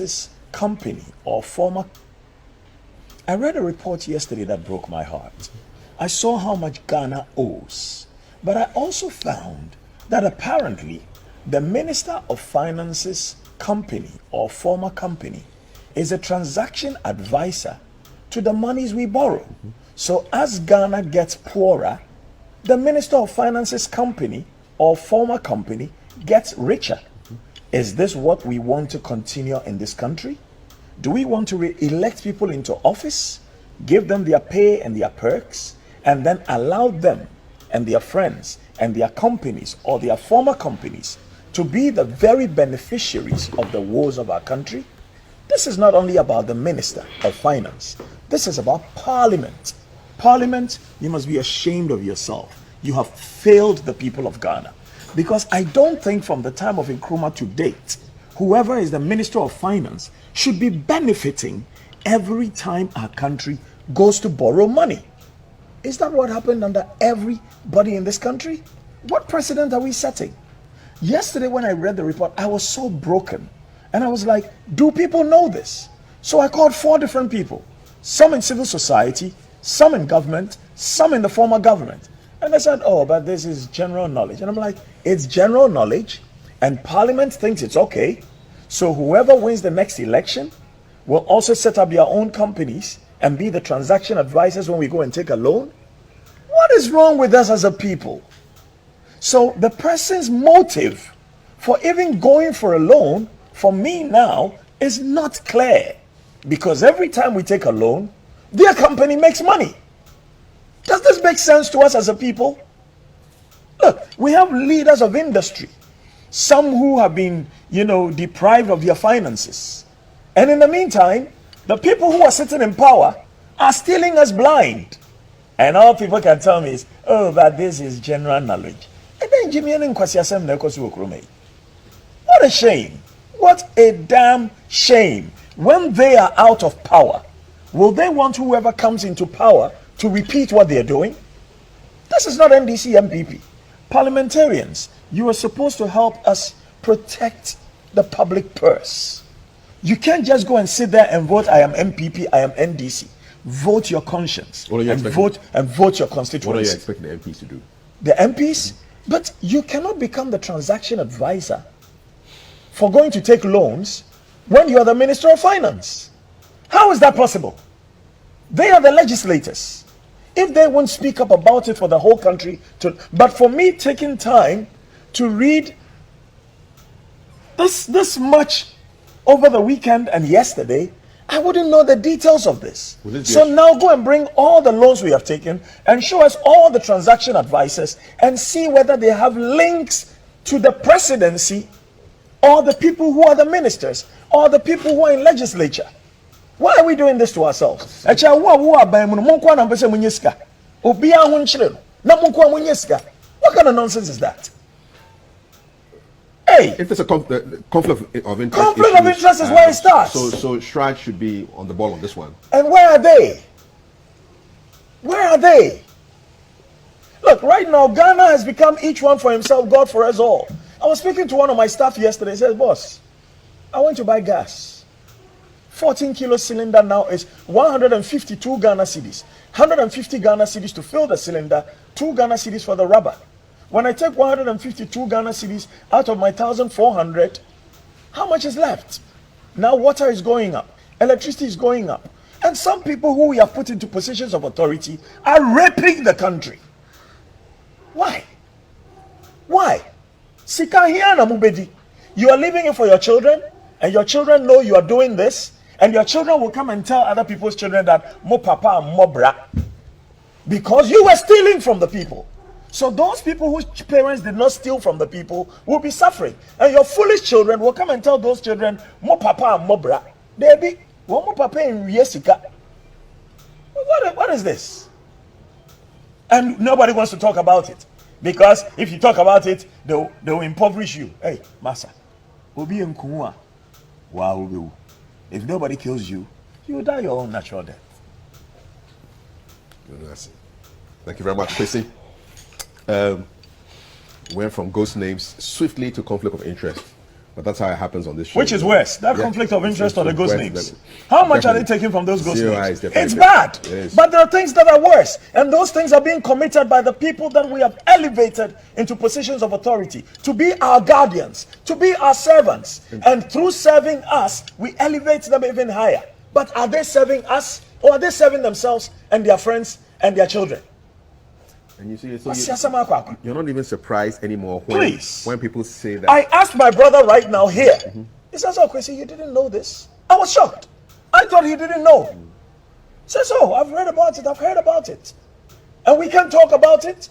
this company or former. I read a report yesterday that broke my heart. I saw how much Ghana owes, but I also found that apparently the Minister of Finance's company or former company is a transaction advisor to the monies we borrow. So as Ghana gets poorer, the Minister of Finance's company or former company gets richer. Is this what we want to continue in this country? Do we want to re-elect people into office, give them their pay and their perks, and then allow them and their friends and their companies or their former companies to be the very beneficiaries of the woes of our country? This is not only about the Minister of Finance. This is about Parliament. Parliament, you must be ashamed of yourself. You have failed the people of Ghana. Because I don't think from the time of Nkrumah to date, whoever is the Minister of Finance should be benefiting every time our country goes to borrow money. Is that what happened under everybody in this country? What precedent are we setting? Yesterday when I read the report, I was so broken. And I was like, do people know this? So I called 4 different people. Some in civil society, some in government, some in the former government. And they said, oh, but this is general knowledge. And I'm like, it's general knowledge, and Parliament thinks it's okay. So whoever wins the next election will also set up their own companies and be the transaction advisors when we go and take a loan. What is wrong with us as a people? So the person's motive for even going for a loan for me now is not clear. Because every time we take a loan, their company makes money. Does this make sense to us as a people? Look, we have leaders of industry, some who have been, deprived of their finances. And in the meantime, the people who are sitting in power are stealing us blind. And all people can tell me is, oh, but this is general knowledge. And then what a shame. What a damn shame. When they are out of power, will they want whoever comes into power to repeat what they're doing? This is not NDC MPP. Parliamentarians, you are supposed to help us protect the public purse. You can't just go and sit there and vote, I am MPP, I am NDC. Vote your conscience and vote your constituency. What are you expecting the MPs to do? The MPs? But you cannot become the transaction advisor for going to take loans when you are the Minister of Finance. How is that possible? They are the legislators. If they won't speak up about it for the whole country, but for me taking time to read this much over the weekend and yesterday, I wouldn't know the details of this. So now go and bring all the loans we have taken and show us all the transaction advisors and see whether they have links to the presidency or the people who are the ministers or the people who are in legislature. Why are we doing this to ourselves? What kind of nonsense is that? Hey, if there's a conflict of interest, conflict of interest is where it starts. So Stride should be on the ball on this one. And where are they? Where are they? Look, right now Ghana has become each one for himself, God for us all. I was speaking to one of my staff yesterday. He says, boss, I went to buy gas. 14 kilo cylinder now is 152 Ghana cedis. 150 Ghana cedis to fill the cylinder, 2 Ghana cedis for the rubber. When I take 152 Ghana cedis out of my 1,400, how much is left? Now water is going up, electricity is going up. And some people who we have put into positions of authority are raping the country. Why? Why? You are leaving it for your children, and your children know you are doing this, and your children will come and tell other people's children that mo papa and mo bra, because you were stealing from the people. So those people whose parents did not steal from the people will be suffering, and your foolish children will come and tell those children mo papa and mo bra. Baby, mo papa in Yesika. What is this? And nobody wants to talk about it, because if you talk about it, they'll impoverish you. Hey, massa, obi nkuwa. Wow, if nobody kills you, you will die your own natural death. Thank you very much, Chrissy. Went from ghost names swiftly to conflict of interest. But that's how it happens on this show. Which is worse, that Yeah. conflict of interest or the It's ghost worse names? than- How much are they Definitely. taking from those ghost COI names? is definitely It's better. bad. It is. But there are things that are worse. And those things are being committed by the people that we have elevated into positions of authority to be our guardians, to be our servants. And through serving us, we elevate them even higher. But are they serving us, or are they serving themselves and their friends and their children? And you see, so What's Yasama Kwakwa? you're not even surprised anymore Please. when people say that. I asked my brother right now here. He says, "Oh, Kwesi, you didn't know this?" I was shocked. I thought he didn't know. He says, "Oh, I've read about it. I've heard about it. And we can talk about it.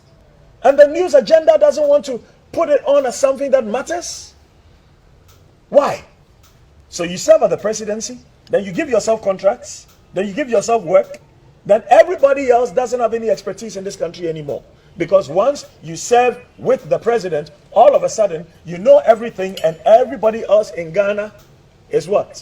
And the news agenda doesn't want to put it on as something that matters." Why? So you serve at the presidency, then you give yourself contracts, then you give yourself work, then everybody else doesn't have any expertise in this country anymore. Because once you serve with the president, all of a sudden you know everything, and everybody else in Ghana is what?